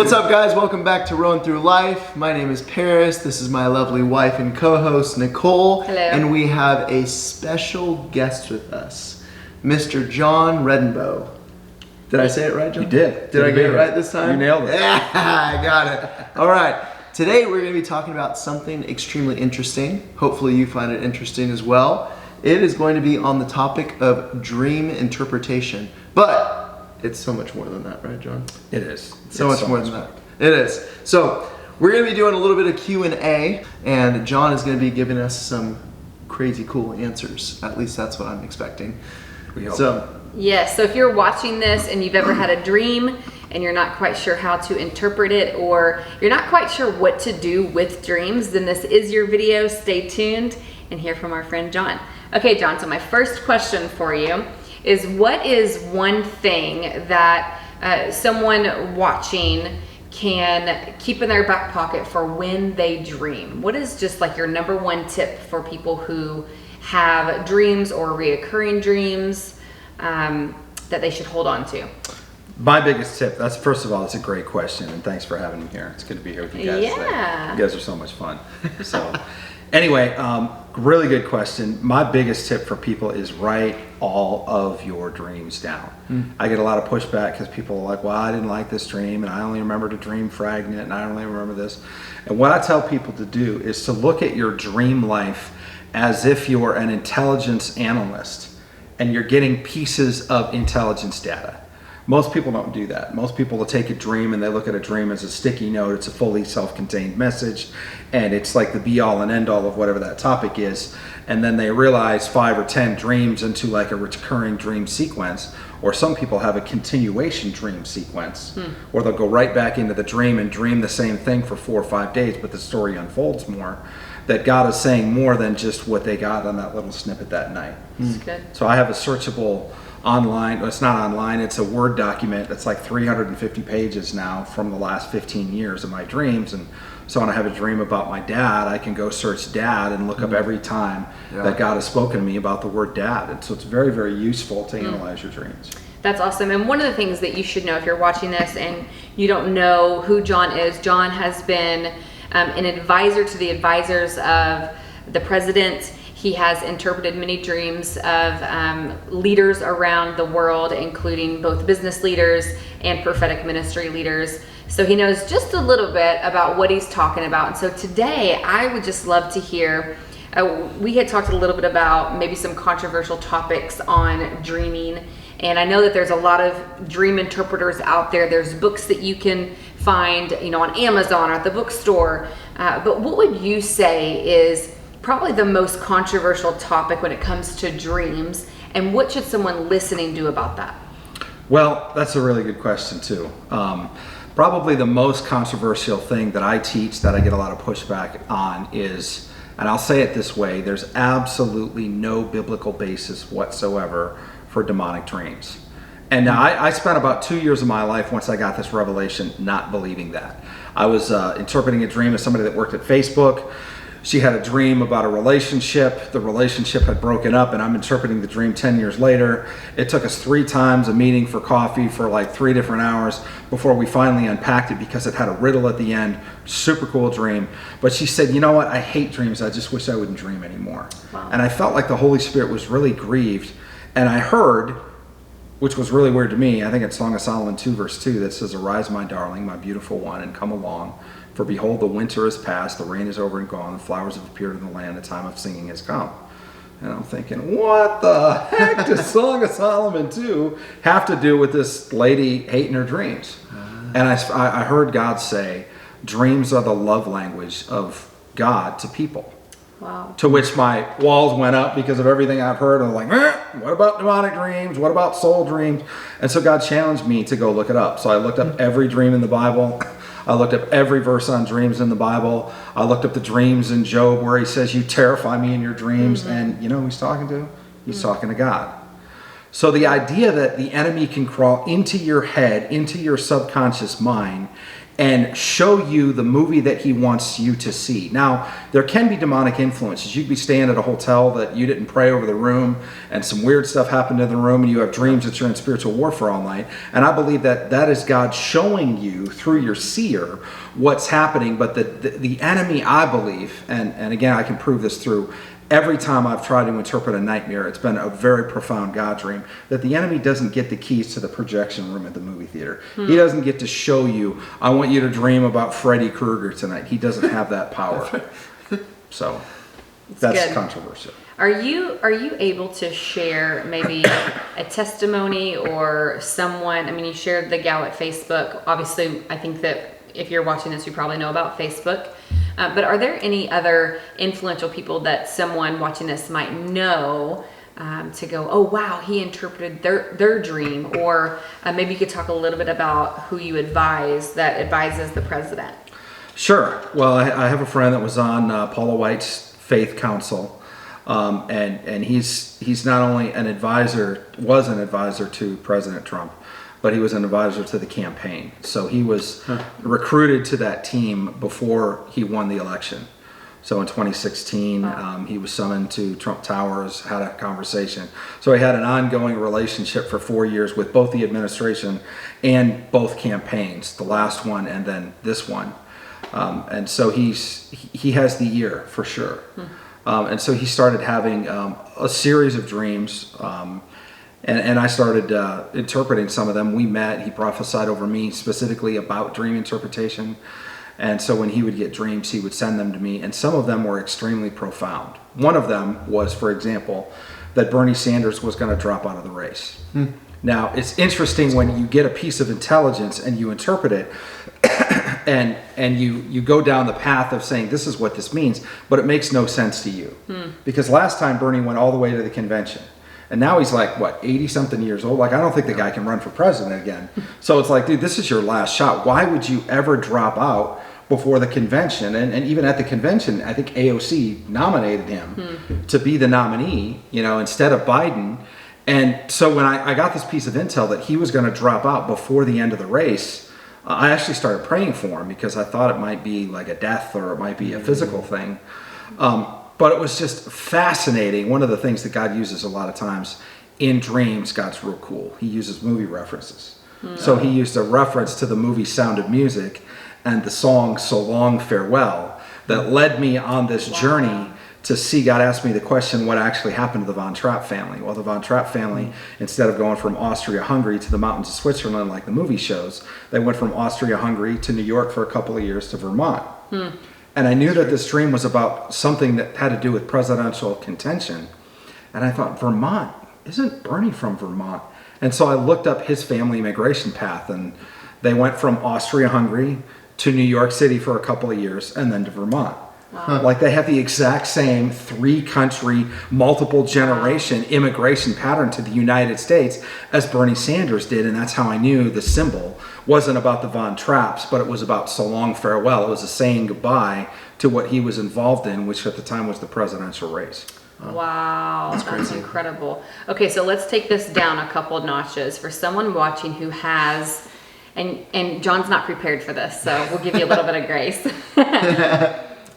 What's up, guys? Welcome back to Rowing Through Life. My name is Paris. This is my lovely wife and co-host, Nicole. Hello. And we have a special guest with us, Mr. John Redenbo. Did I say it right, John? You did. Did I get it right this time? You nailed it. Yeah, I got it. All right. Today we're going to be talking about something extremely interesting. Hopefully you find it interesting as well. It is going to be on the topic of dream interpretation. But it's so much more than that, right, John? It is. So much more than that. It is. So we're going to be doing a little bit of Q&A, and John is going to be giving us some crazy cool answers. At least that's what I'm expecting. We hope. Yes, so if you're watching this and you've ever had a dream and you're not quite sure how to interpret it, or you're not quite sure what to do with dreams, then this is your video. Stay tuned and hear from our friend John. Okay, John, so my first question for you is, what is one thing that someone watching can keep in their back pocket for when they dream? What is just like your number one tip for people who have dreams or reoccurring dreams that they should hold on to? My biggest tip, first of all, it's a great question, and thanks for having me here. It's good to be here with you guys today. Yeah. You guys are so much fun. So anyway, really good question. My biggest tip for people is write all of your dreams down. I get a lot of pushback because people are like, well, I didn't like this dream, and I only remembered a dream fragment, and I only remember this. And what I tell people to do is to look at your dream life as if you're an intelligence analyst and you're getting pieces of intelligence data. Most people don't do that. Most people will take a dream and they look at a dream as a sticky note. It's a fully self-contained message, and it's like the be-all and end-all of whatever that topic is. And then they realize 5 or 10 dreams into like a recurring dream sequence, or some people have a continuation dream sequence, where they'll go right back into the dream and dream the same thing for 4 or 5 days, but the story unfolds more. That God is saying more than just what they got on that little snippet that night. That's good. So I have a searchable online, well, it's not online, it's a Word document that's like 350 pages now from the last 15 years of my dreams. And so when I have a dream about my dad, I can go search dad and look up every time that God has spoken to me about the word dad. And so it's very, very useful to analyze your dreams. That's awesome. And one of the things that you should know if you're watching this and you don't know who John is, John has been an advisor to the advisors of the president. He has interpreted many dreams of leaders around the world, including both business leaders and prophetic ministry leaders. So he knows just a little bit about what he's talking about. And so today I would just love to hear, we had talked a little bit about maybe some controversial topics on dreaming. And I know that there's a lot of dream interpreters out there. There's books that you can find, on Amazon or at the bookstore. But what would you say is probably the most controversial topic when it comes to dreams, and what should someone listening do about that? Well, that's a really good question too. Probably the most controversial thing that I teach that I get a lot of pushback on is, and I'll say it this way, there's absolutely no biblical basis whatsoever for demonic dreams. And now I spent about 2 years of my life, once I got this revelation, not believing that. I was interpreting a dream as somebody that worked at Facebook. She had a dream about a relationship. The relationship had broken up, and I'm interpreting the dream 10 years later. It took us 3 times a meeting for coffee for like 3 different hours before we finally unpacked it, because it had a riddle at the end. Super cool dream. But she said, you know what? I hate dreams. I just wish I wouldn't dream anymore. Wow. And I felt like the Holy Spirit was really grieved. And I heard, which was really weird to me, I think it's Song of Solomon 2 verse 2 that says, "Arise, my darling, my beautiful one, and come along. For behold, the winter is past, the rain is over and gone, the flowers have appeared in the land, the time of singing has come." And I'm thinking, what the heck does Song of Solomon 2 have to do with this lady hating her dreams? And I heard God say, dreams are the love language of God to people. Wow. To which my walls went up because of everything I've heard. I'm like, what about demonic dreams? What about soul dreams? And so God challenged me to go look it up. So I looked up every dream in the Bible. I looked up every verse on dreams in the Bible. I looked up the dreams in Job where he says, you terrify me in your dreams. And you know who he's talking to? He's talking to God. So the idea that the enemy can crawl into your head, into your subconscious mind, and show you the movie that he wants you to see. Now, there can be demonic influences. You could be staying at a hotel that you didn't pray over the room, and some weird stuff happened in the room, and you have dreams that you're in spiritual warfare all night. And I believe that that is God showing you through your seer what's happening. But the enemy, I believe, and again, I can prove this through every time I've tried to interpret a nightmare, it's been a very profound God dream, that the enemy doesn't get the keys to the projection room at the movie theater. He doesn't get to show you, I want you to dream about Freddy Krueger tonight. He doesn't have that power. So that's good. controversial. Are you able to share maybe a testimony or someone? I mean, you shared the gal at Facebook. Obviously, I think that if you're watching this, you probably know about Facebook. But are there any other influential people that someone watching this might know to go, oh, wow, he interpreted their dream? Or maybe you could talk a little bit about who you advise that advises the president. Sure. Well, I have a friend that was on Paula White's Faith Council. And he's not only was an advisor to President Trump, but he was an advisor to the campaign. So he was recruited to that team before he won the election. So in 2016, he was summoned to Trump Towers, had a conversation. So he had an ongoing relationship for 4 years with both the administration and both campaigns, the last one and then this one. And so he has the ear for sure. And so he started having a series of dreams. And I started interpreting some of them. We met, he prophesied over me specifically about dream interpretation. And so when he would get dreams, he would send them to me. And some of them were extremely profound. One of them was, for example, that Bernie Sanders was going to drop out of the race. Now, it's interesting when you get a piece of intelligence and you interpret it and you go down the path of saying this is what this means, but it makes no sense to you. Because last time Bernie went all the way to the convention. And now he's like, what, 80-something years old? Like, I don't think the guy can run for president again. So it's like, dude, this is your last shot. Why would you ever drop out before the convention? And even at the convention, I think AOC nominated him to be the nominee, instead of Biden. And so when I got this piece of intel that he was going to drop out before the end of the race, I actually started praying for him because I thought it might be like a death or it might be a physical thing. But it was just fascinating. One of the things that God uses a lot of times in dreams, God's real cool. He uses movie references. So he used a reference to the movie Sound of Music and the song So Long Farewell that led me on this journey to see. God asked me the question, what actually happened to the Von Trapp family? Well, the Von Trapp family, instead of going from Austria-Hungary to the mountains of Switzerland like the movie shows, they went from Austria-Hungary to New York for a couple of years to Vermont. And I knew that this dream was about something that had to do with presidential contention. And I thought, Vermont? Isn't Bernie from Vermont? And so I looked up his family immigration path, and they went from Austria-Hungary to New York City for a couple of years and then to Vermont. Wow. Like they have the exact same 3-country, multiple generation immigration pattern to the United States as Bernie Sanders did. And that's how I knew the symbol wasn't about the Von Trapps, but it was about So Long Farewell. It was a saying goodbye to what he was involved in, which at the time was the presidential race. Wow, that's incredible. Okay, so let's take this down a couple of notches for someone watching who has, and John's not prepared for this, so we'll give you a little bit of grace.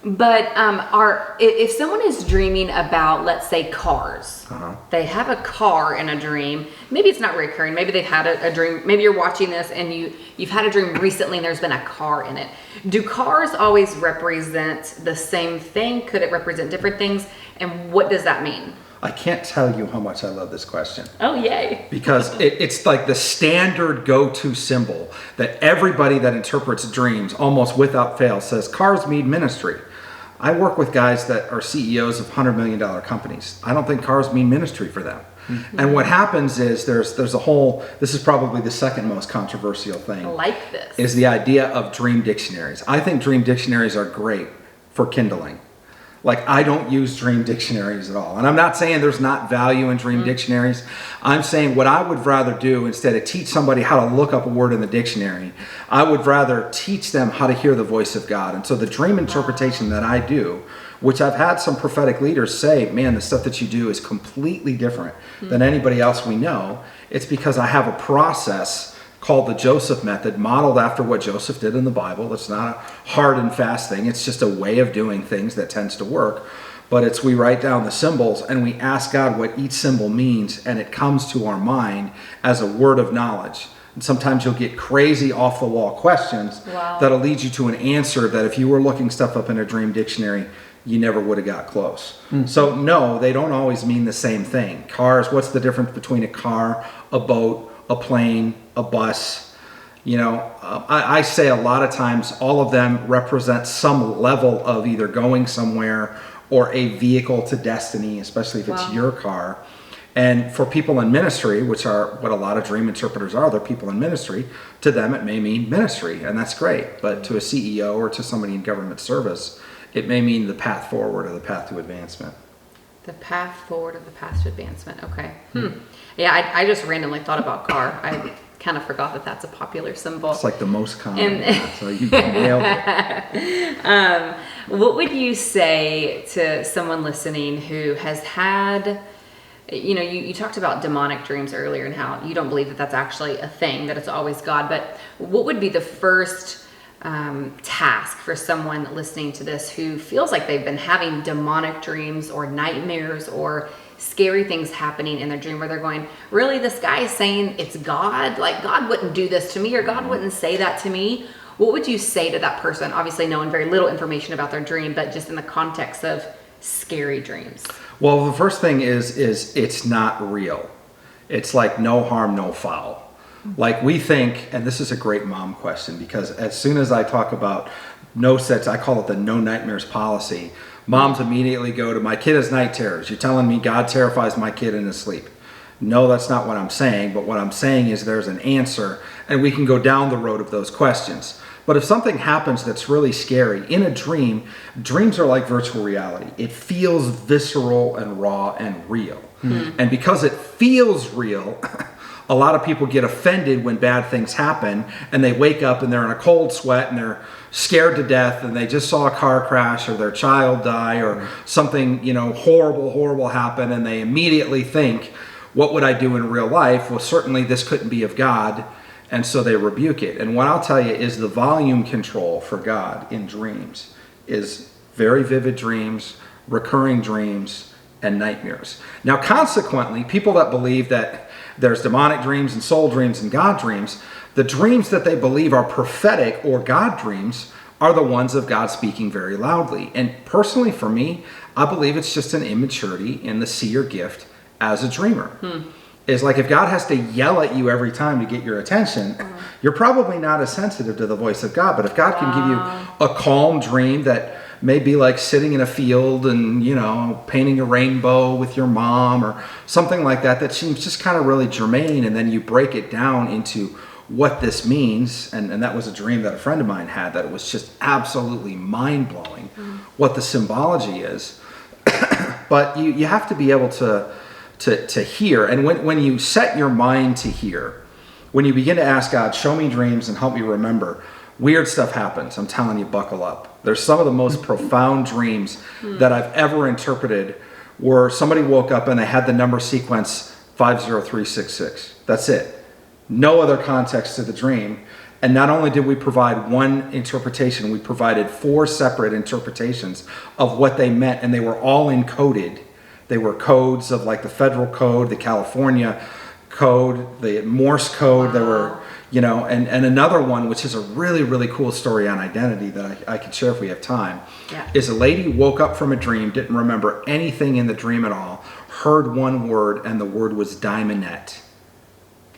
But if someone is dreaming about, let's say, cars, they have a car in a dream. Maybe it's not recurring. Maybe they've had a dream. Maybe you're watching this and you've had a dream recently and there's been a car in it. Do cars always represent the same thing? Could it represent different things? And what does that mean? I can't tell you how much I love this question. Oh, yay. Because it's like the standard go-to symbol that everybody that interprets dreams almost without fail says cars mean ministry. I work with guys that are CEOs of $100 million companies. I don't think cars mean ministry for them. And what happens is there's a whole, this is probably the second most controversial thing. I like this. Is the idea of dream dictionaries. I think dream dictionaries are great for kindling. Like, I don't use dream dictionaries at all. And I'm not saying there's not value in dream dictionaries. I'm saying what I would rather do, instead of teach somebody how to look up a word in the dictionary, I would rather teach them how to hear the voice of God. And so the dream interpretation that I do, which I've had some prophetic leaders say, man, the stuff that you do is completely different than anybody else we know. It's because I have a process called the Joseph method, modeled after what Joseph did in the Bible. It's not a hard and fast thing. It's just a way of doing things that tends to work. But it's, we write down the symbols and we ask God what each symbol means, and it comes to our mind as a word of knowledge. And sometimes you'll get crazy off the wall questions that'll lead you to an answer that if you were looking stuff up in a dream dictionary, you never would have got close. So no, they don't always mean the same thing. Cars, what's the difference between a car, a boat, a plane, a bus? You know, I say a lot of times all of them represent some level of either going somewhere or a vehicle to destiny, especially if it's your car. And for people in ministry, which are what a lot of dream interpreters are, they're people in ministry, to them it may mean ministry, and that's great. But to a CEO or to somebody in government service, it may mean the path forward or the path to advancement. The path forward of the path to advancement. Okay. Yeah, I just randomly thought about car. I kind of forgot that that's a popular symbol. It's like the most common. So you nailed it. What would you say to someone listening who has had, you know, you talked about demonic dreams earlier and how you don't believe that that's actually a thing, that it's always God, but what would be the first task for someone listening to this who feels like they've been having demonic dreams or nightmares or scary things happening in their dream where they're going, really, this guy is saying it's God? Like, God wouldn't do this to me, or God wouldn't say that to me. What would you say to that person? Obviously knowing very little information about their dream, but just in the context of scary dreams. Well, the first thing is it's not real. It's like no harm, no foul. Like, we think, and this is a great mom question, because as soon as I talk about no sets, I call it the no nightmares policy. Moms immediately go to, my kid has night terrors. You're telling me God terrifies my kid in his sleep. No, that's not what I'm saying. But what I'm saying is there's an answer, and we can go down the road of those questions. But if something happens that's really scary in a dream, dreams are like virtual reality. It feels visceral and raw and real. And because it feels real, a lot of people get offended when bad things happen, and they wake up and they're in a cold sweat and they're scared to death, and they just saw a car crash or their child die or something, you know, horrible happen, and they immediately think, what would I do in real life? Well, certainly this couldn't be of God, and so they rebuke it. And what I'll tell you is the volume control for God in dreams is very vivid dreams, recurring dreams, and nightmares. Now, consequently, people that believe that there's demonic dreams and soul dreams and God dreams, the dreams that they believe are prophetic or God dreams are the ones of God speaking very loudly. And personally, for me, I believe it's just an immaturity in the seer gift as a dreamer. It's like, if God has to yell at you every time to get your attention, you're probably not as sensitive to the voice of God. But if God can give you a calm dream that may be like sitting in a field and, you know, painting a rainbow with your mom or something like that, that seems just kind of really germane, and then you break it down into what this means, and that was a dream that a friend of mine had, that it was just absolutely mind-blowing what the symbology is. But you have to be able to hear, and when you set your mind to hear, when you begin to ask God, show me dreams and help me remember, weird stuff happens. I'm telling you, buckle up. There's some of the most profound dreams that I've ever interpreted where somebody woke up and they had the number sequence 50366. That's it. No other context to the dream. And not only did we provide one interpretation, we provided 4 separate interpretations of what they meant, and they were all encoded. They were codes of like the federal code, the California code, the Morse code. There were, you know, and another one, which is a really, really cool story on identity that I could share if we have time, is a lady woke up from a dream, didn't remember anything in the dream at all, heard one word, and the word was diamondette.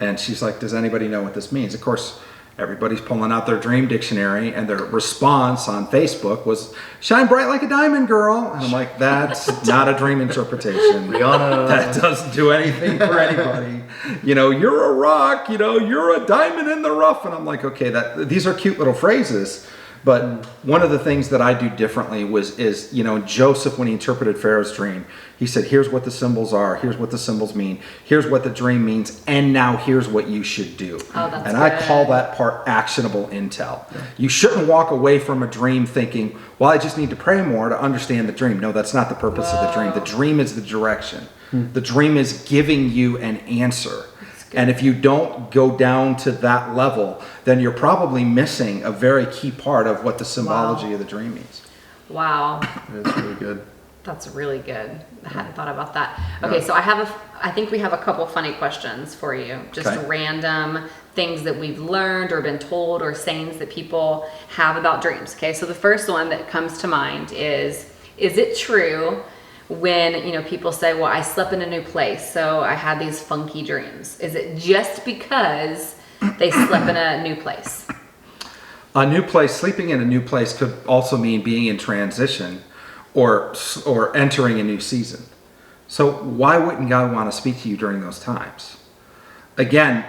And she's like, does anybody know what this means? Of course, everybody's pulling out their dream dictionary, and their response on Facebook was, shine bright like a diamond, girl. And I'm like, that's not a dream interpretation. Rihanna. That doesn't do anything for anybody. You know, you're a rock, you know, you're a diamond in the rough. And I'm like, okay, these are cute little phrases, But one of the things that I do differently is Joseph, when he interpreted Pharaoh's dream, he said, here's what the symbols are, here's what the symbols mean, here's what the dream means, and now here's what you should do. Oh, that's and good. I call that part actionable intel. Yeah. You shouldn't walk away from a dream thinking, well, I just need to pray more to understand the dream. No, that's not the purpose of the dream. The dream is the direction. The dream is giving you an answer. And if you don't go down to that level, then you're probably missing a very key part of what the symbology of the dream means. Wow. That's really good. That's really good. I hadn't thought about that. Okay, so I think we have a couple funny questions for you. Just random things that we've learned or been told or sayings that people have about dreams. Okay, so the first one that comes to mind is it true when people say, well, I slept in a new place, so I had these funky dreams? Is it just because they slept in a new place? A new place, sleeping in a new place could also mean being in transition or entering a new season. So why wouldn't God want to speak to you during those times? Again,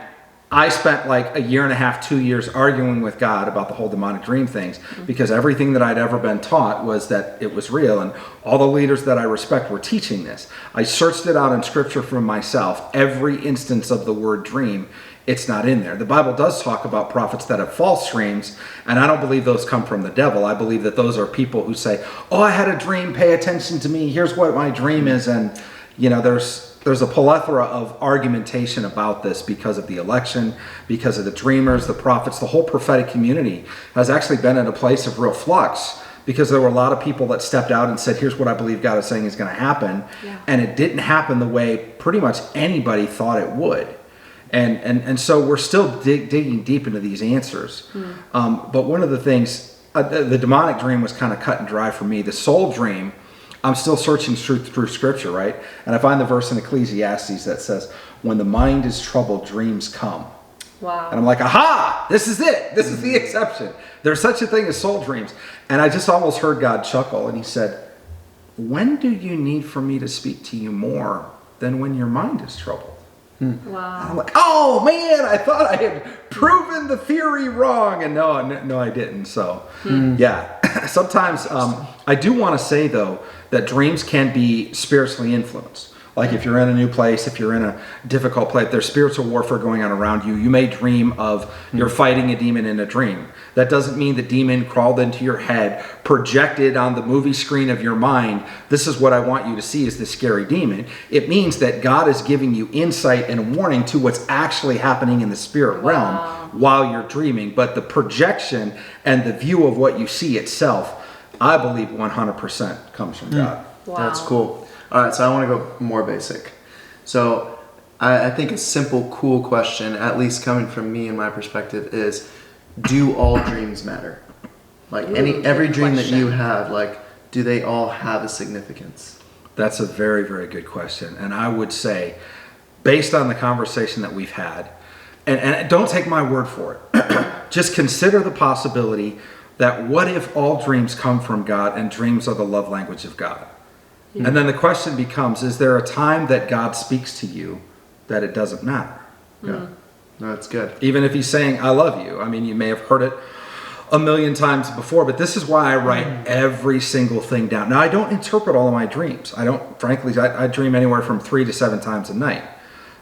I spent like a year and a half, 2 years arguing with God about the whole demonic dream things because everything that I'd ever been taught was that it was real, and all the leaders that I respect were teaching this. I searched it out in scripture for myself. Every instance of the word dream, it's not in there. The Bible does talk about prophets that have false dreams, and I don't believe those come from the devil. I believe that those are people who say, oh, I had a dream, pay attention to me, here's what my dream is. And there's a plethora of argumentation about this because of the election, because of the dreamers, the prophets. The whole prophetic community has actually been in a place of real flux because there were a lot of people that stepped out and said, here's what I believe God is saying is going to happen. Yeah. And it didn't happen the way pretty much anybody thought it would. And so we're still digging deep into these answers. But one of the things, the demonic dream was kind of cut and dry for me. The soul dream, I'm still searching through scripture, right? And I find the verse in Ecclesiastes that says, when the mind is troubled, dreams come. Wow. And I'm like, aha, this is it. This is the exception. There's such a thing as soul dreams. And I just almost heard God chuckle, and he said, when do you need for me to speak to you more than when your mind is troubled? Wow. And I'm like, oh man, I thought I had proven the theory wrong. And no, I didn't. So yeah, sometimes I do want to say though, that dreams can be spiritually influenced. Like if you're in a new place, if you're in a difficult place, there's spiritual warfare going on around you. You may dream of you're fighting a demon in a dream. That doesn't mean the demon crawled into your head, projected on the movie screen of your mind. This is what I want you to see is this scary demon. It means that God is giving you insight and warning to what's actually happening in the spirit realm while you're dreaming. But the projection and the view of what you see itself, I believe 100% comes from God. Wow. That's cool. All right, so I want to go more basic. So I think a simple, cool question, at least coming from me and my perspective, is do all dreams matter? Like every dream that you have, like, do they all have a significance? That's a very, very good question. And I would say, based on the conversation that we've had, and don't take my word for it, just consider the possibility that what if all dreams come from God and dreams are the love language of God? Yeah. And then the question becomes, is there a time that God speaks to you that it doesn't matter? Yeah, no, that's good. Even if he's saying, I love you. I mean, you may have heard it a million times before, but this is why I write every single thing down. Now, I don't interpret all of my dreams. I dream anywhere from 3 to 7 times a night.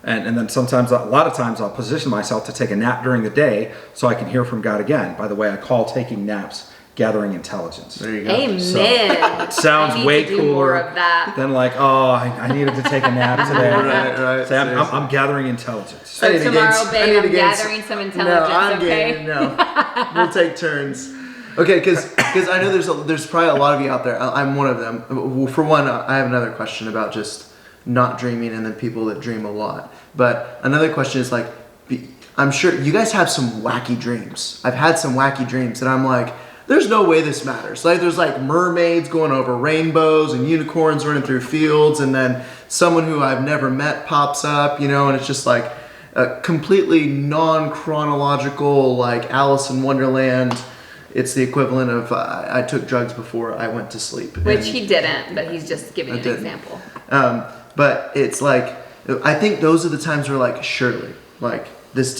And then sometimes, a lot of times, I'll position myself to take a nap during the day so I can hear from God again. By the way, I call taking naps gathering intelligence. There you go. Amen. So, it sounds way cooler more of that. than like, oh, I needed to take a nap today. Right. Say, I'm gathering intelligence. So tomorrow, babe, I'm gathering some intelligence, No, we'll take turns. Okay, because I know there's probably a lot of you out there. I'm one of them. Well, for one, I have another question about just not dreaming and then people that dream a lot. But another question is like, I'm sure you guys have some wacky dreams. I've had some wacky dreams and I'm like, there's no way this matters. Like there's like mermaids going over rainbows and unicorns running through fields, and then someone who I've never met pops up, and it's just like a completely non-chronological, like Alice in Wonderland. It's the equivalent of I took drugs before I went to sleep. Which he didn't, but he's just giving an example. But it's like, I think those are the times where like, surely, like this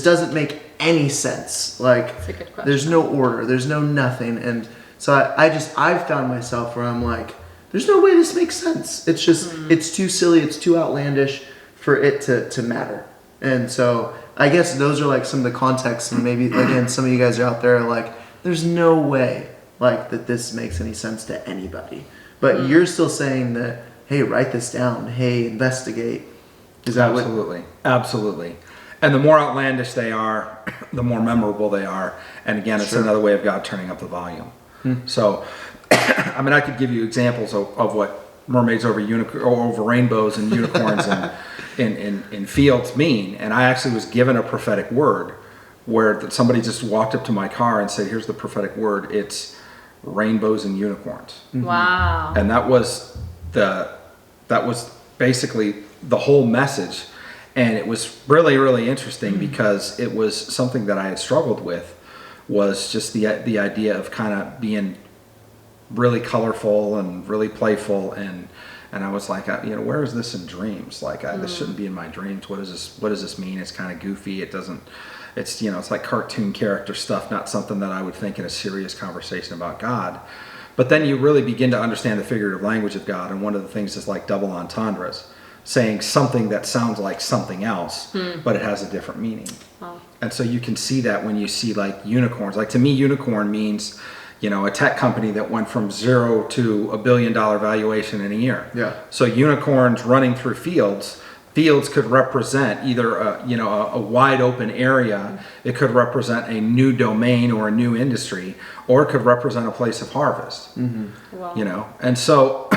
doesn't make any sense. Like, That's a good question. there's no order, there's no nothing. And so I've found myself where I'm like, there's no way this makes sense. It's just, it's too silly, it's too outlandish for it to matter. And so I guess those are like some of the contexts, and maybe, again, some of you guys are out there like, there's no way like that this makes any sense to anybody. But you're still saying that, hey, write this down. Hey, investigate. Is that Absolutely. Absolutely. And the more outlandish they are, the more memorable they are. And again, it's another way of God turning up the volume. So, I mean, I could give you examples of what mermaids over rainbows and unicorns and in fields mean. And I actually was given a prophetic word where somebody just walked up to my car and said, here's the prophetic word. It's rainbows and unicorns. Wow. And that was basically the whole message. And it was really, really interesting because it was something that I had struggled with, was just the idea of kind of being really colorful and really playful. And I was like, where is this in dreams? Like, this shouldn't be in my dreams. What does this mean? It's kind of goofy. It's like cartoon character stuff, not something that I would think in a serious conversation about God. But then you really begin to understand the figurative language of God. And one of the things is like double entendres, saying something that sounds like something else, but it has a different meaning. Wow. And so you can see that when you see like unicorns. Like, to me, unicorn means, a tech company that went from 0 to $1 billion valuation in a year. Yeah. So unicorns running through fields could represent either a wide open area. It could represent a new domain or a new industry, or it could represent a place of harvest. Wow. And so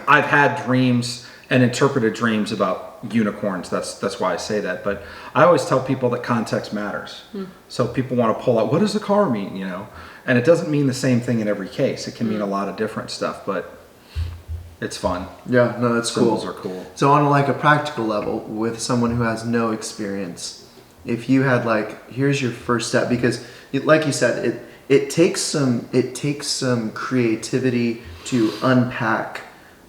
I've had dreams and interpreted dreams about unicorns. That's why I say that. But I always tell people that context matters. So people want to pull out, what does the car mean? And it doesn't mean the same thing in every case. It can mean a lot of different stuff, but it's fun. Yeah, no, that's Symbols cool. are cool. So on like a practical level, with someone who has no experience, if you had like, here's your first step, because like you said, it takes some creativity to unpack.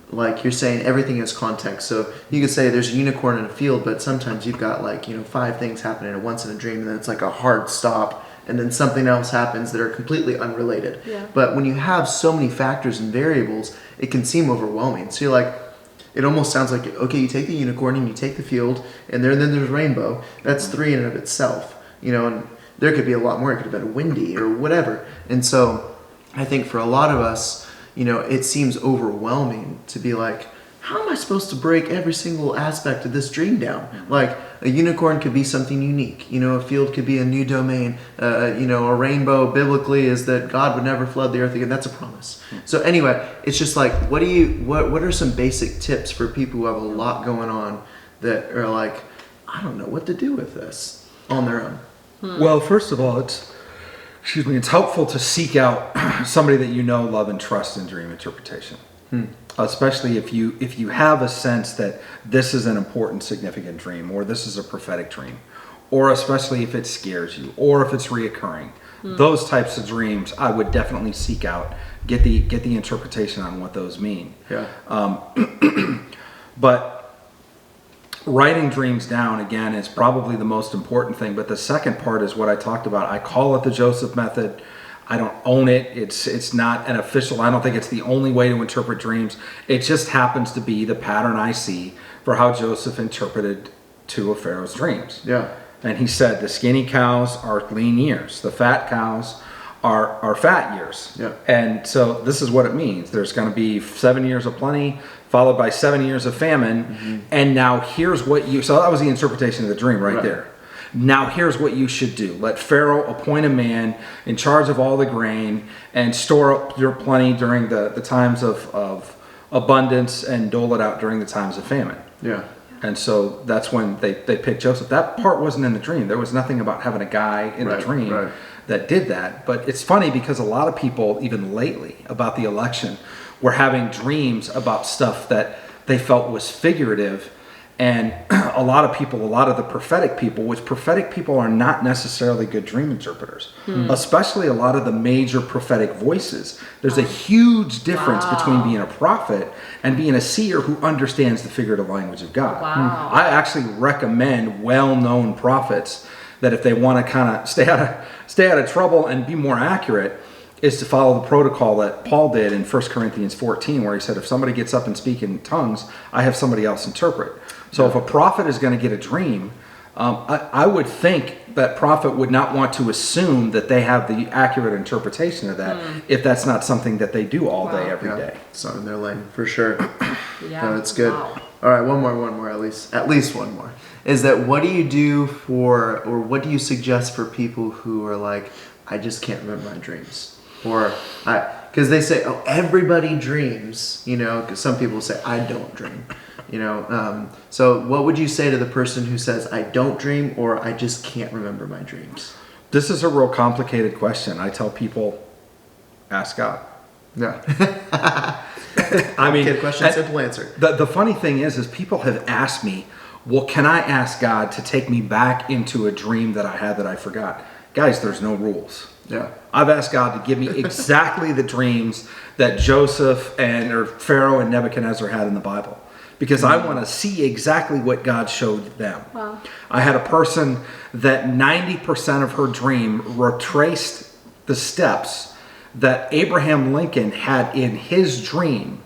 Like you're saying, everything has context. So you could say there's a unicorn in a field, but sometimes you've got like, 5 things happening at once in a dream, and then it's like a hard stop, and then something else happens that are completely unrelated. Yeah. But when you have so many factors and variables, it can seem overwhelming. So you're like, it almost sounds like, okay, you take the unicorn and you take the field, and then there's rainbow. That's 3 in and of itself, and there could be a lot more. It could have been windy or whatever. And so I think for a lot of us, it seems overwhelming to be like, how am I supposed to break every single aspect of this dream down? Like, a unicorn could be something unique. A field could be a new domain. A rainbow biblically is that God would never flood the earth again. That's a promise. So anyway, it's just like, what are some basic tips for people who have a lot going on that are like, I don't know what to do with this on their own? Well, first of all, it's helpful to seek out somebody that love, and trust in dream interpretation. Especially if you have a sense that this is an important, significant dream, or this is a prophetic dream, or especially if it scares you, or if it's reoccurring. Those types of dreams, I would definitely seek out, get the interpretation on what those mean. Yeah. But writing dreams down, again, is probably the most important thing. But the second part is what I talked about. I call it the Joseph method. I don't own it. It's not an official. I don't think it's the only way to interpret dreams. It just happens to be the pattern I see for how Joseph interpreted 2 of Pharaoh's dreams. Yeah. And he said the skinny cows are lean years. The fat cows are fat years. Yeah. And so this is what it means. There's going to be 7 years of plenty, followed by 7 years of famine. And now here's what so that was the interpretation of the dream right there. Now here's what you should do. Let Pharaoh appoint a man in charge of all the grain and store up your plenty during the times of abundance, and dole it out during the times of famine. Yeah. And so that's when they picked Joseph. That part wasn't in the dream. There was nothing about having a guy in the dream that did that. But it's funny because a lot of people, even lately, about the election, were having dreams about stuff that they felt was figurative. And a lot of the prophetic people, which prophetic people are not necessarily good dream interpreters, especially a lot of the major prophetic voices. There's a huge difference between being a prophet and being a seer who understands the figurative language of God. Wow. I actually recommend well-known prophets that if they want to kind of stay out of trouble and be more accurate, is to follow the protocol that Paul did in 1 Corinthians 14, where he said, if somebody gets up and speaks in tongues, I have somebody else interpret. So if a prophet is going to get a dream, I would think that prophet would not want to assume that they have the accurate interpretation of that if that's not something that they do all day, every day. It's not in their lane, for sure. Yeah. No, that's good. Wow. All right, one more, at least one more. Is that what do you do for, or what do you suggest for people who are like, I just can't remember my dreams? Or because they say, oh, everybody dreams, because some people say, I don't dream, so what would you say to the person who says, I don't dream, or I just can't remember my dreams? This is a real complicated question. I tell people, ask God. Yeah. I mean, Good question, simple answer. The funny thing is people have asked me, well, can I ask God to take me back into a dream that I had that I forgot? Guys, there's no rules. Yeah. I've asked God to give me exactly the dreams that Joseph or Pharaoh and Nebuchadnezzar had in the Bible, because I want to see exactly what God showed them. Wow. I had a person that 90% of her dream retraced the steps that Abraham Lincoln had in his dream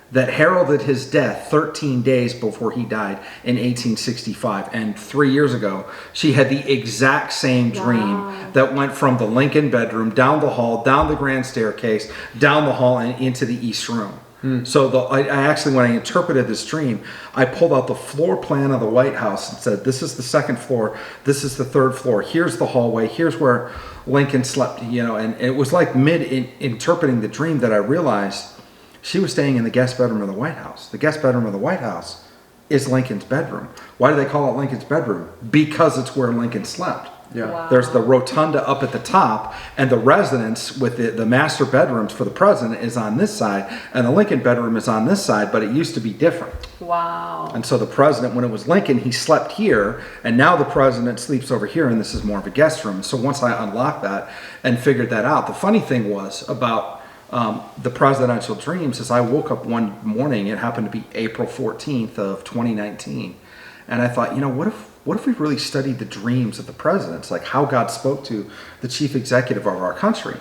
that heralded his death 13 days before he died in 1865. And 3 years ago, she had the exact same dream that went from the Lincoln bedroom, down the hall, down the grand staircase, down the hall, and into the East Room. So I actually, when I interpreted this dream, I pulled out the floor plan of the White House and said, this is the second floor, this is the third floor, here's the hallway, here's where Lincoln slept, and it was like interpreting the dream that I realized she was staying in the guest bedroom of the White House. The guest bedroom of the White House is Lincoln's bedroom. Why do they call it Lincoln's bedroom? Because it's where Lincoln slept. Yeah. Wow. There's the rotunda up at the top, and the residence with the master bedrooms for the president is on this side, and the Lincoln bedroom is on this side, but it used to be different. Wow. And so the president, when it was Lincoln, he slept here, and now the president sleeps over here, and this is more of a guest room. So once I unlocked that and figured that out, the funny thing was about the presidential dreams is I woke up one morning, it happened to be April 14th of 2019, and I thought, what if we really studied the dreams of the presidents, like how God spoke to the chief executive of our country?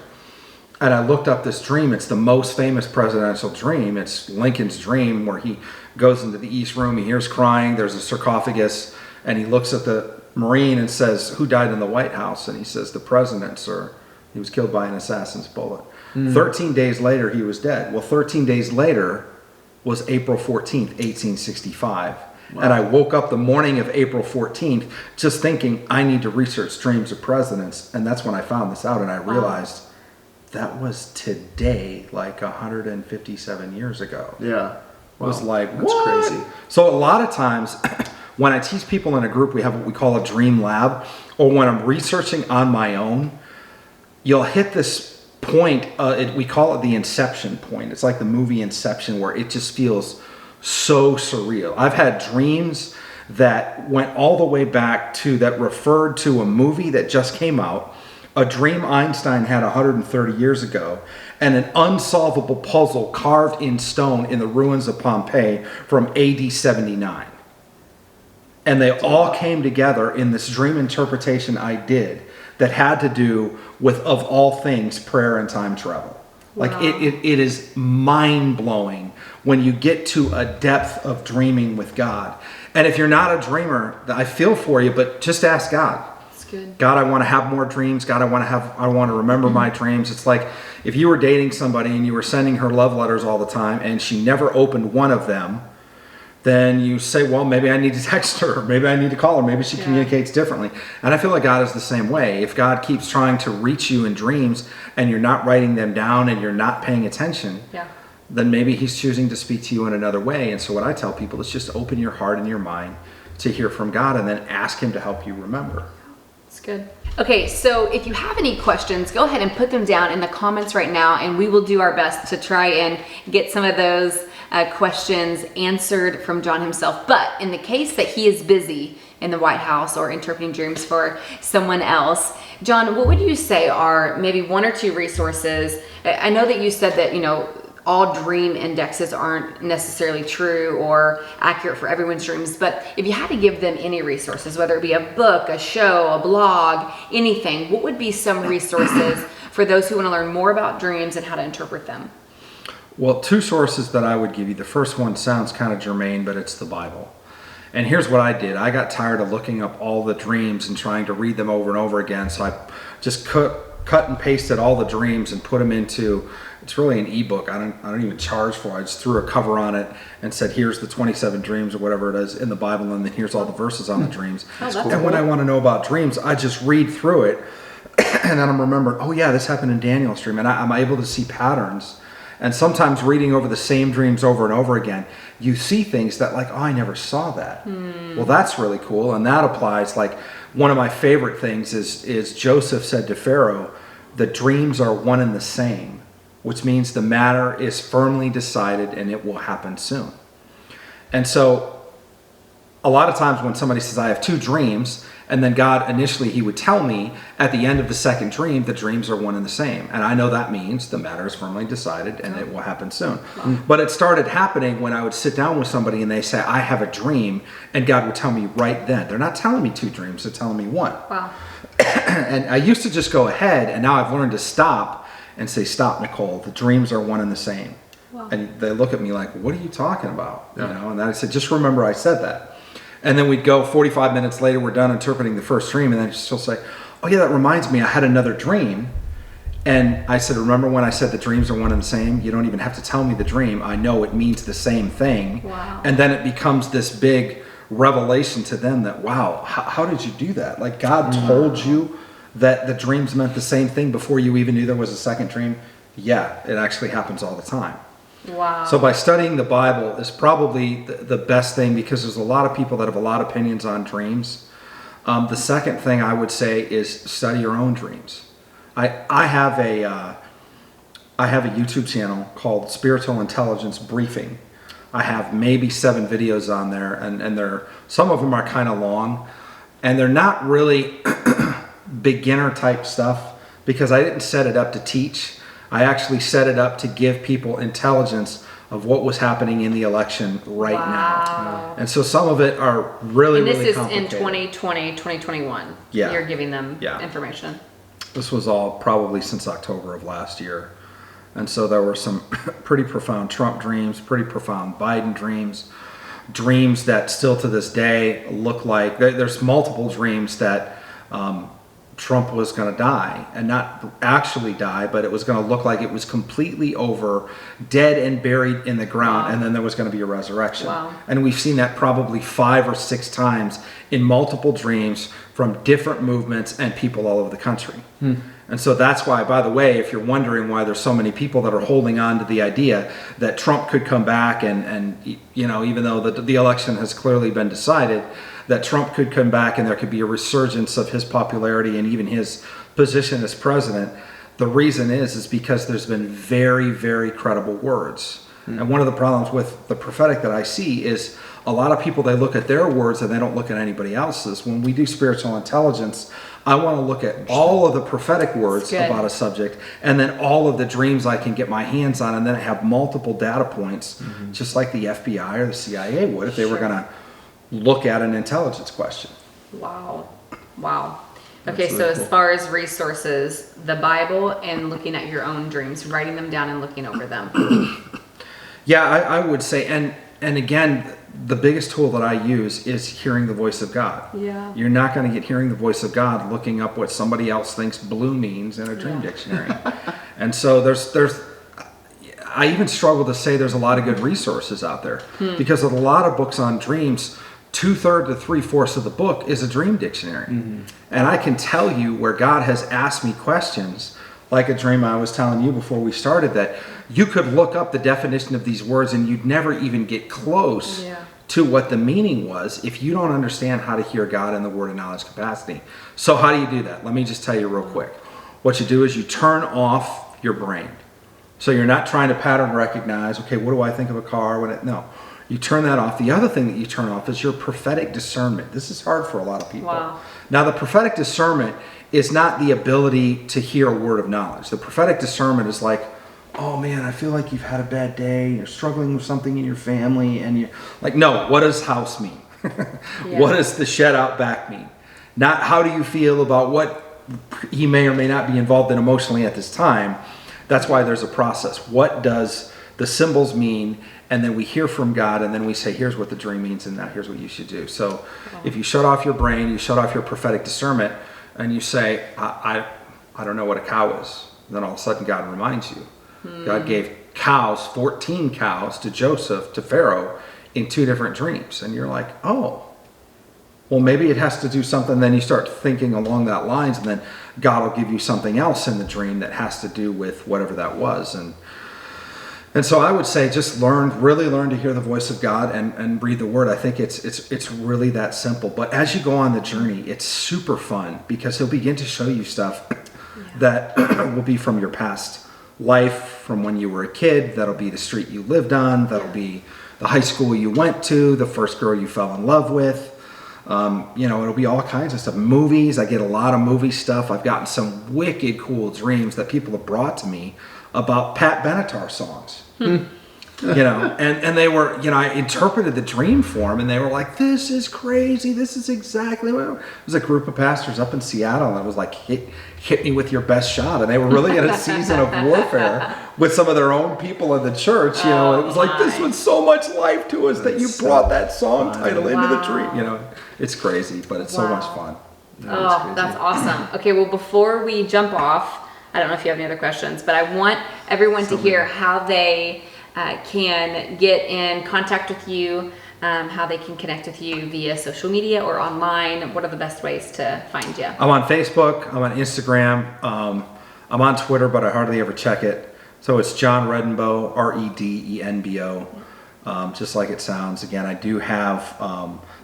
And I looked up this dream. It's the most famous presidential dream. It's Lincoln's dream where he goes into the East Room, he hears crying, there's a sarcophagus, and he looks at the Marine and says, who died in the White House? And he says, the president, sir. He was killed by an assassin's bullet. 13 days later, he was dead. Well, 13 days later was April 14th, 1865. Wow. And I woke up the morning of April 14th just thinking, I need to research dreams of presidents. And that's when I found this out, and I realized that was today, like 157 years ago. Yeah. It was like, That's what? crazy. So a lot of times when I teach people in a group, we have what we call a dream lab, or when I'm researching on my own, you'll hit this point, we call it the inception point. It's like the movie Inception, where it just feels so surreal. I've had dreams that went all the way back to, that referred to a movie that just came out, a dream Einstein had 130 years ago, and an unsolvable puzzle carved in stone in the ruins of Pompeii from AD 79. And they all came together in this dream interpretation I did that had to do with, of all things, prayer and time travel. Like it is mind-blowing when you get to a depth of dreaming with God. And if you're not a dreamer, I feel for you, but just ask God. That's good. God, I want to have more dreams. God, I want to remember my dreams. It's like if you were dating somebody and you were sending her love letters all the time and she never opened one of them, then you say, well, maybe I need to text her, maybe I need to call her, maybe she communicates differently. And I feel like God is the same way. If God keeps trying to reach you in dreams and you're not writing them down and you're not paying attention, then maybe he's choosing to speak to you in another way. And so what I tell people is just open your heart and your mind to hear from God, and then ask him to help you remember. That's good. Okay, so if you have any questions, go ahead and put them down in the comments right now, and we will do our best to try and get some of those questions answered from John himself. But in the case that he is busy in the White House or interpreting dreams for someone else, John, what would you say are maybe one or two resources? I know that you said that, all dream indexes aren't necessarily true or accurate for everyone's dreams, but if you had to give them any resources, whether it be a book, a show, a blog, anything, what would be some resources for those who want to learn more about dreams and how to interpret them? Well, two sources that I would give you. The first one sounds kind of germane, but it's the Bible. And here's what I did. I got tired of looking up all the dreams and trying to read them over and over again, so I just cut and pasted all the dreams and put them into, it's really an ebook. I don't even charge for it. I just threw a cover on it and said, here's the 27 dreams or whatever it is in the Bible, and then here's all the verses on the dreams. Oh, that's and cool. when I want to know about dreams, I just read through it and then I'm remembering, oh yeah, this happened in Daniel's dream, and I'm able to see patterns. And sometimes reading over the same dreams over and over again, you see things that like, oh, I never saw that. Well, that's really cool. And that applies, like one of my favorite things is Joseph said to Pharaoh, the dreams are one and the same, which means the matter is firmly decided and it will happen soon. And so a lot of times when somebody says, I have two dreams, and then God initially, he would tell me at the end of the second dream, the dreams are one and the same. And I know that means the matter is firmly decided and it will happen soon. Wow. But it started happening when I would sit down with somebody and they say, I have a dream, and God would tell me right then. They're not telling me two dreams, they're telling me one. Wow. And I used to just go ahead, and now I've learned to stop and say, stop, Nicole, the dreams are one and the same. Wow. And they look at me like, what are you talking about? You know? And then I said, just remember I said that. And then we'd go 45 minutes later, we're done interpreting the first dream, and then she'll say, oh yeah, that reminds me, I had another dream. And I said, remember when I said the dreams are one and the same? You don't even have to tell me the dream. I know it means the same thing. Wow. And then it becomes this big revelation to them that, wow, how did you do that? Like God told you that the dreams meant the same thing before you even knew there was a second dream? Yeah, it actually happens all the time. Wow. So by studying the Bible is probably the best thing, because there's a lot of people that have a lot of opinions on dreams. The second thing I would say is study your own dreams. I have a YouTube channel called Spiritual Intelligence Briefing. I have maybe 7 videos on there, and some of them are kind of long, and they're not really beginner type stuff, because I didn't set it up to teach. I actually set it up to give people intelligence of what was happening in the election right now. And so some of it are really, and this really is complicated. in 2020, 2021. Yeah. You're giving them information. This was all probably since October of last year. And so there were some pretty profound Trump dreams, pretty profound Biden dreams, dreams that still to this day look like, there's multiple dreams that Trump was going to die, and not actually die, but it was going to look like it was completely over, dead and buried in the ground, and then there was going to be a resurrection. And we've seen that probably 5 or 6 times in multiple dreams from different movements and people all over the country. And so that's why, by the way, if you're wondering why there's so many people that are holding on to the idea that Trump could come back and even though the election has clearly been decided, that Trump could come back and there could be a resurgence of his popularity and even his position as president, the reason is because there's been very, very credible words. And one of the problems with the prophetic that I see is a lot of people, they look at their words and they don't look at anybody else's. When we do spiritual intelligence, I want to look at all of the prophetic words about a subject, and then all of the dreams I can get my hands on, and then I have multiple data points, just like the FBI or the CIA would if they were going to look at an intelligence question. Wow. That's Okay, really so cool. as far as resources, the Bible and looking at your own dreams, writing them down and looking over them. Yeah, I would say, and again, the biggest tool that I use is hearing the voice of God. Yeah. You're not going to get hearing the voice of God looking up what somebody else thinks blue means in a dream dictionary. And so there's I even struggle to say there's a lot of good resources out there, because of a lot of books on dreams, 2/3 to 3/4 of the book is a dream dictionary. And I can tell you where God has asked me questions, like a dream I was telling you before we started, that you could look up the definition of these words and you'd never even get close to what the meaning was if you don't understand how to hear God in the word of knowledge capacity. So how do you do that? Let me just tell you real quick. What you do is you turn off your brain. So you're not trying to pattern recognize, okay, what do I think of a car? No, you turn that off. The other thing that you turn off is your prophetic discernment. This is hard for a lot of people. Wow. Now, the prophetic discernment is not the ability to hear a word of knowledge. The prophetic discernment is like, oh man, I feel like you've had a bad day, you're struggling with something in your family, and you're like, no, what does house mean? What does the shed out back mean? Not how do you feel about what he may or may not be involved in emotionally at this time. That's why there's a process. What does the symbols mean? And then we hear from God, and then we say, here's what the dream means, and now here's what you should do. So if you shut off your brain, you shut off your prophetic discernment, and you say, I don't know what a cow is. Then all of a sudden God reminds you. God gave cows, 14 cows to Joseph, to Pharaoh, in 2 different dreams. And you're like, oh, well, maybe it has to do something. Then you start thinking along that lines, and then God will give you something else in the dream that has to do with whatever that was. And so I would say just really learn to hear the voice of God and read the word. I think it's really that simple. But as you go on the journey, it's super fun because he'll begin to show you stuff that will be from your past life, from when you were a kid. That'll be the street you lived on. That'll be the high school you went to, the first girl you fell in love with. It'll be all kinds of stuff. Movies, I get a lot of movie stuff. I've gotten some wicked cool dreams that people have brought to me about Pat Benatar songs. And they were, I interpreted the dream for them, and they were like, this is crazy. This is exactly what it was. A group of pastors up in Seattle, and it was like, hit me with your best shot. And they were really in a season of warfare with some of their own people in the church, and it was like, this was so much life to us that you brought that song title into the dream. It's crazy, but it's so much fun. That's awesome. Okay, well, before we jump off, I don't know if you have any other questions, but I want everyone to hear how they can get in contact with you, how they can connect with you via social media or online. What are the best ways to find you? I'm on Facebook. I'm on Instagram. I'm on Twitter, but I hardly ever check it. So it's John Redenbo, Redenbo, just like it sounds. Again, I do have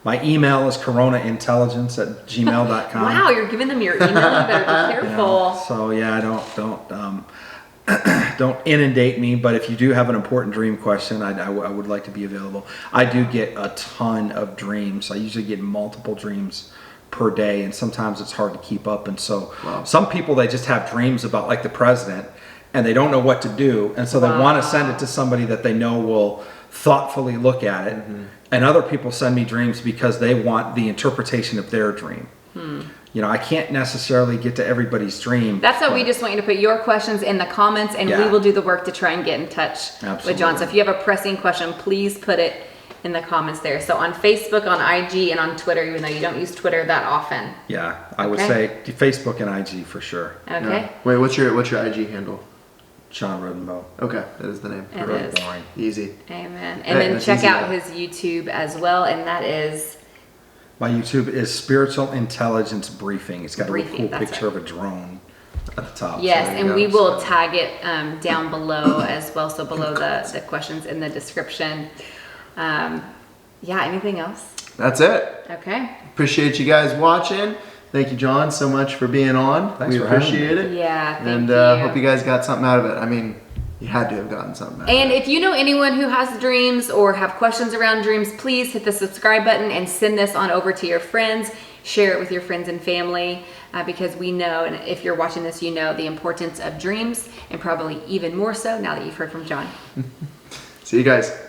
my email is coronaintelligence@gmail.com. Wow, you're giving them your email. You better be careful. Don't inundate me, but if you do have an important dream question, I would like to be available. I do get a ton of dreams. I usually get multiple dreams per day, and sometimes it's hard to keep up. And so some people, they just have dreams about like the president, and they don't know what to do, and so they want to send it to somebody that they know will thoughtfully look at it. And other people send me dreams because they want the interpretation of their dream. I can't necessarily get to everybody's dream. That's why we just want you to put your questions in the comments, and we will do the work to try and get in touch with John. So if you have a pressing question, please put it in the comments there. So on Facebook, on IG, and on Twitter, even though you don't use Twitter that often. Yeah, I would say Facebook and IG for sure. Okay. Yeah. Wait, what's your IG handle? John Redenbo. Okay, that is the name. It Really is. boring. Easy. Amen. And then check out his YouTube as well, and that is... My YouTube is Spiritual Intelligence Briefing. It's got a really cool that's picture of a drone at the top. Yes, So and we will tag it down below as well, so below the questions in the description. Anything else? That's it. Okay. Appreciate you guys watching. Thank you, John, so much for being on. Thanks we for having appreciate me. it. Yeah, thank and you. hope you guys got something out of it. I mean, you had to have gotten something out of it. And if you know anyone who has dreams or have questions around dreams, please hit the subscribe button and send this on over to your friends. Share it with your friends and family because we know, and if you're watching this, you know the importance of dreams, and probably even more so now that you've heard from John. See you guys.